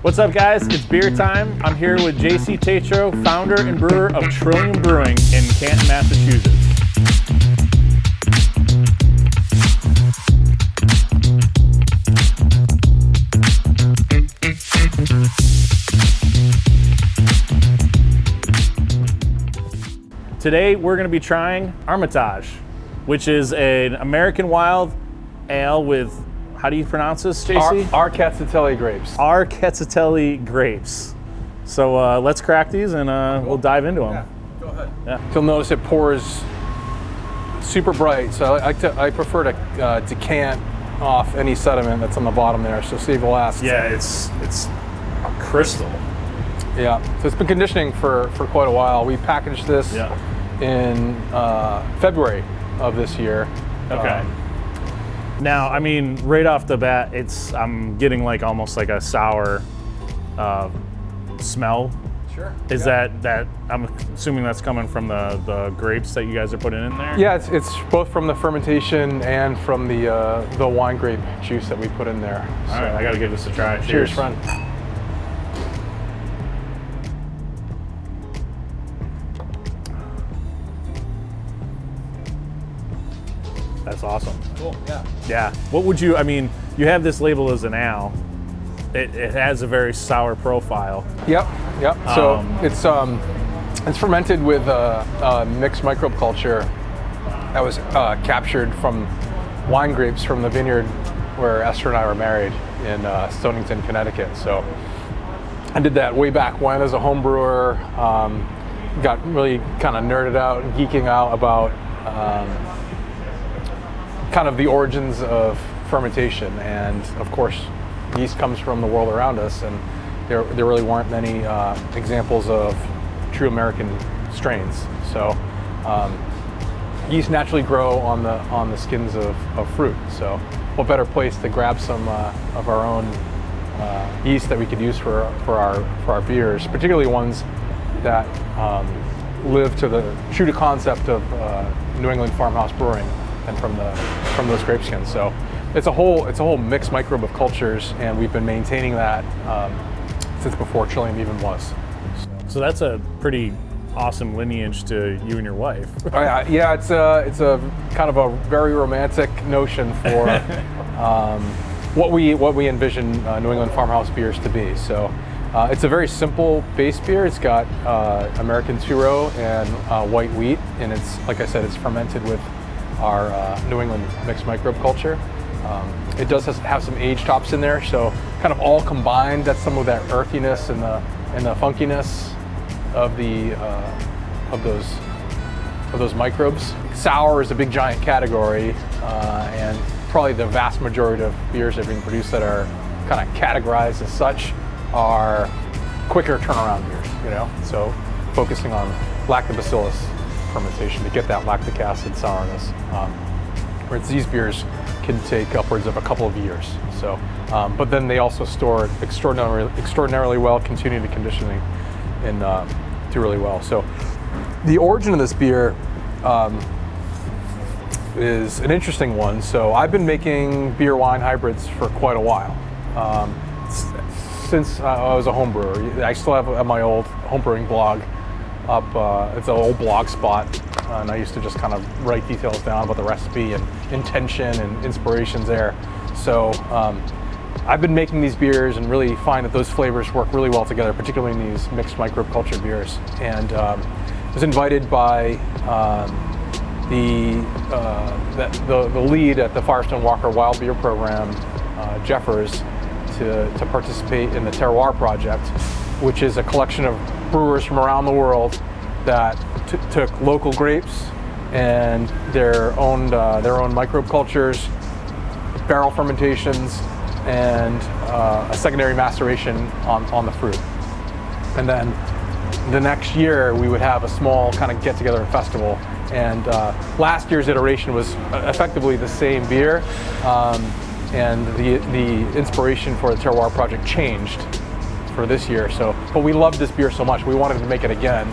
What's up, guys? It's beer time. I'm here with JC Tetreault, founder and brewer of Trillium Brewing in Canton, Massachusetts. Today we're going to be trying Armatage, which is an American wild ale with, how do you pronounce this, JC? Arcatzelli grapes. Arcatzelli grapes. So let's crack these and we'll dive into them. Yeah, go ahead. Yeah. You'll notice it pours super bright, so I prefer to decant off any sediment that's on the bottom there, so save the last. Yeah, it's crystal. Yeah, so it's been conditioning for quite a while. We packaged this in February of this year. Okay. Now, I mean, right off the bat, I'm getting like almost like a sour smell. Sure. Is that I'm assuming that's coming from the grapes that you guys are putting in there? Yeah, it's both from the fermentation and from the wine grape juice that we put in there. All right, I gotta give this a try. Cheers, friend. That's awesome. Cool, yeah. Yeah. What would you, I mean, you have this label as an ale. It has a very sour profile. Yep. So it's fermented with a mixed microbe culture that was captured from wine grapes from the vineyard where Esther and I were married in Stonington, Connecticut. So I did that way back when as a home brewer. Got really kind of nerded out and geeking out about kind of the origins of fermentation, and of course yeast comes from the world around us, and there really weren't many examples of true American strains. So yeast naturally grow on the skins of fruit, so what better place to grab some of our own yeast that we could use for our beers, particularly ones that live true to concept of New England farmhouse brewing and from those grape skins. So it's a whole mixed microbe of cultures, and we've been maintaining that since before Trillium even was. So that's a pretty awesome lineage to you and your wife. Oh, yeah, it's a kind of a very romantic notion for what we envision New England farmhouse beers to be. So it's a very simple base beer. It's got American two-row and white wheat, and it's, like I said, it's fermented with our New England mixed microbe culture. It does have some aged hops in there, so kind of all combined, that's some of that earthiness and the funkiness of those microbes. Sour is a big giant category, and probably the vast majority of beers that are being produced that are kind of categorized as such are quicker turnaround beers, so focusing on lactobacillus fermentation to get that lactic acid sourness, whereas these beers can take upwards of a couple of years. So, but then they also store it extraordinarily well, continue the conditioning, and do really well. So, the origin of this beer is an interesting one. So, I've been making beer wine hybrids for quite a while. Since I was a home brewer. I still have my old homebrewing blog up. It's an old blog spot, and I used to just kind of write details down about the recipe and intention and inspirations there. So I've been making these beers and really find that those flavors work really well together, particularly in these mixed microbe culture beers. And was invited by the lead at the Firestone Walker Wild Beer Program, Jeffers, to participate in the Terroir project, which is a collection of brewers from around the world that took local grapes and their own microbe cultures, barrel fermentations, and a secondary maceration on the fruit. And then the next year we would have a small kind of get-together and festival. And last year's iteration was effectively the same beer, and the inspiration for the Terroir project changed for this year. So, but we loved this beer so much, we wanted to make it again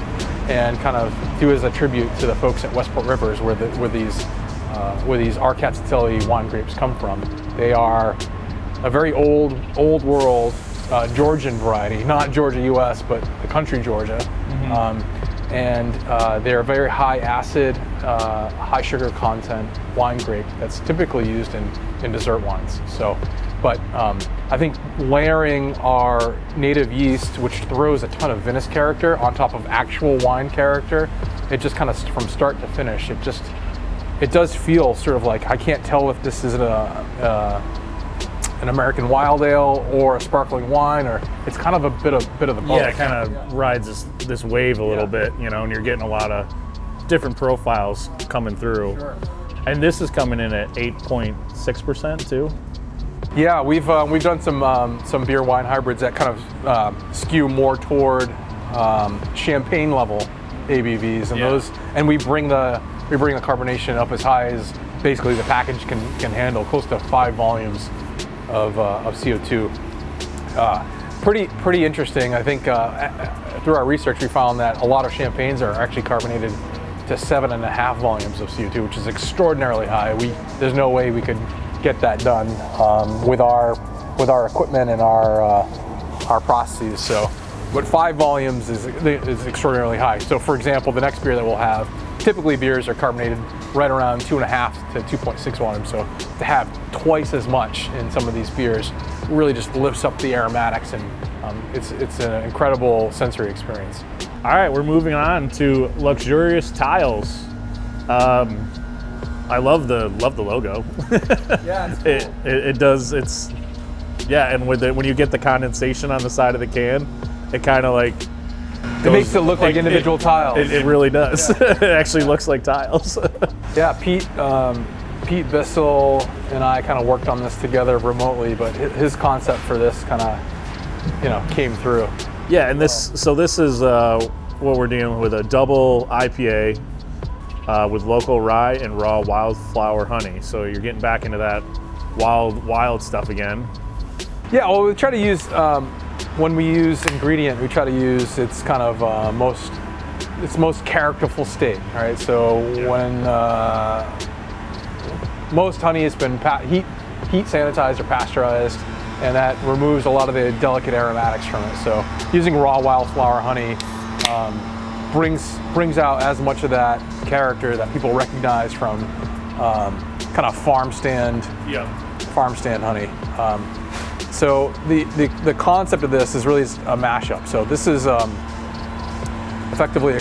and kind of do it as a tribute to the folks at Westport Rivers, where these Arcatzelli wine grapes come from. They are a very old world Georgian variety, not Georgia, U.S., but the country Georgia. And they're a very high acid, high sugar content wine grape that's typically used in dessert wines. So, but I think layering our native yeast, which throws a ton of vinous character on top of actual wine character, it just kind of from start to finish, it does feel sort of like, I can't tell if this is an American wild ale or a sparkling wine, or it's kind of a bit of the both. Yeah, it kind of rides this wave a little bit, you know, and you're getting a lot of different profiles coming through. Sure. And this is coming in at 8.6% too. Yeah, we've done some beer wine hybrids that kind of skew more toward champagne level ABVs, and those, and we bring the carbonation up as high as basically the package can handle, close to 5 volumes of CO2. Pretty interesting. I think through our research we found that a lot of champagnes are actually carbonated to 7.5 volumes of CO2, which is extraordinarily high. There's no way we could get that done with our equipment and our processes. So, but 5 volumes is extraordinarily high. So, for example, the next beer that we'll have, typically beers are carbonated right around 2.5 to 2.6 volumes. So to have twice as much in some of these beers really just lifts up the aromatics, and it's an incredible sensory experience. All right, we're moving on to luxurious tiles. I love the logo. Yeah, it's cool. It does. It's and when you get the condensation on the side of the can, it kind of like it makes it look like individual tiles. It really does. Yeah. It actually looks like tiles. Yeah, Pete Bissell and I kind of worked on this together remotely, but his concept for this kind of, came through. Yeah, and this is what we're dealing with, a double IPA with local rye and raw wildflower honey. So you're getting back into that wild stuff again. Yeah, well, we try to use, when we use ingredient, we try to use its kind of most characterful state, right? So when most honey has been heat sanitized or pasteurized, and that removes a lot of the delicate aromatics from it. So using raw wildflower honey brings out as much of that character that people recognize from kind of farm stand honey. So the concept of this is really a mashup. So this is effectively a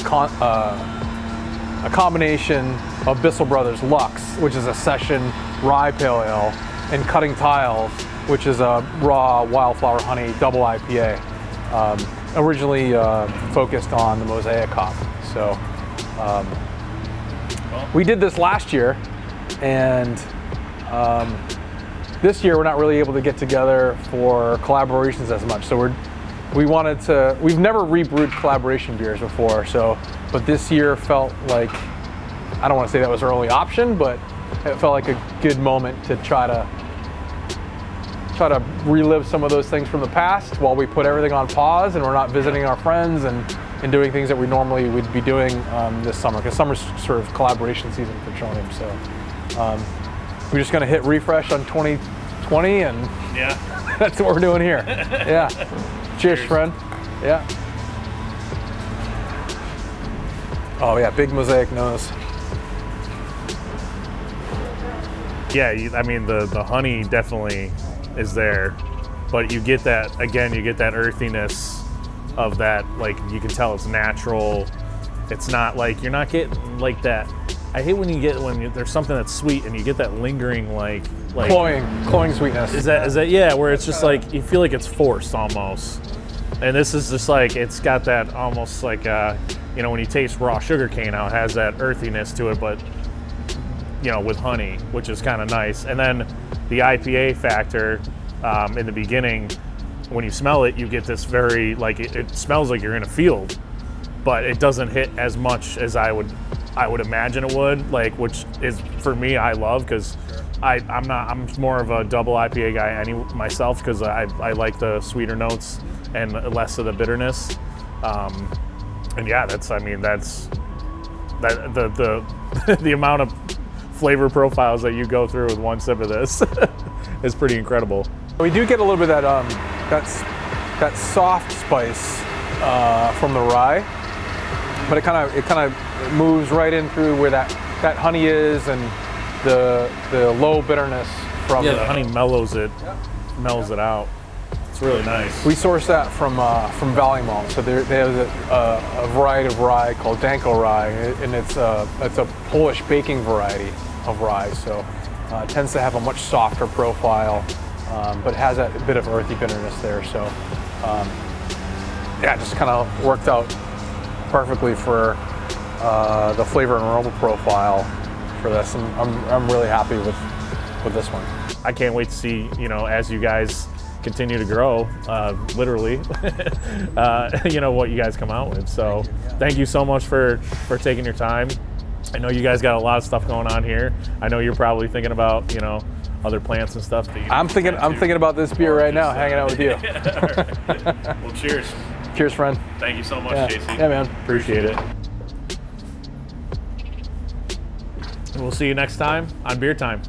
combination of Bissell Brothers Lux, which is a session rye pale ale, and Cutting Tiles, which is a raw wildflower honey double IPA, originally focused on the Mosaic hop. So we did this last year, and this year we're not really able to get together for collaborations as much. So we've never rebrewed collaboration beers before, but this year felt like, I don't want to say that was our only option, but it felt like a good moment to try to relive some of those things from the past while we put everything on pause and we're not visiting our friends and doing things that we normally would be doing this summer, because summer's sort of collaboration season for Trillium. So we're just going to hit refresh on 2020, and that's what we're doing here. Yeah. Cheers, friend. Yeah. Oh yeah, big Mosaic nose. Yeah, I mean the honey definitely is there, but you get that earthiness of that, like you can tell it's natural. It's not like, you're not getting like that. I hate when there's something that's sweet and you get that lingering like cloying sweetness. Is that where it's just like you feel like it's forced almost. And this is just like, it's got that almost like when you taste raw sugar cane, how it has that earthiness to it, but with honey, which is kind of nice. And then the IPA factor in the beginning, when you smell it, you get this very it smells like you're in a field, but it doesn't hit as much as I would imagine it would, which is, for me, I love, because I'm more of a double IPA guy myself, because I like the sweeter notes and less of the bitterness. And yeah, that's the amount of flavor profiles that you go through with one sip of this is pretty incredible. We do get a little bit of that soft spice from the rye, but it kind of moves right in through where that honey is, and the low bitterness from the honey mellows it out. It's really nice. We source that from Valley Malt. So they have a variety of rye called Danko rye, and it's a Polish baking variety of rye. So it tends to have a much softer profile, but has that bit of earthy bitterness there. So yeah, it just kind of worked out perfectly for the flavor and aroma profile for this. And I'm really happy with this one. I can't wait to see, as you guys continue to grow, literally, what you guys come out with. So thank you so much for taking your time. I know you guys got a lot of stuff going on here. I know you're probably thinking about, other plants and stuff. I'm thinking about this beer right now, hanging out with you. Well, cheers. Cheers, friend. Thank you so much, Yeah. JC. Yeah, man. Appreciate it. And we'll see you next time on Beer Time.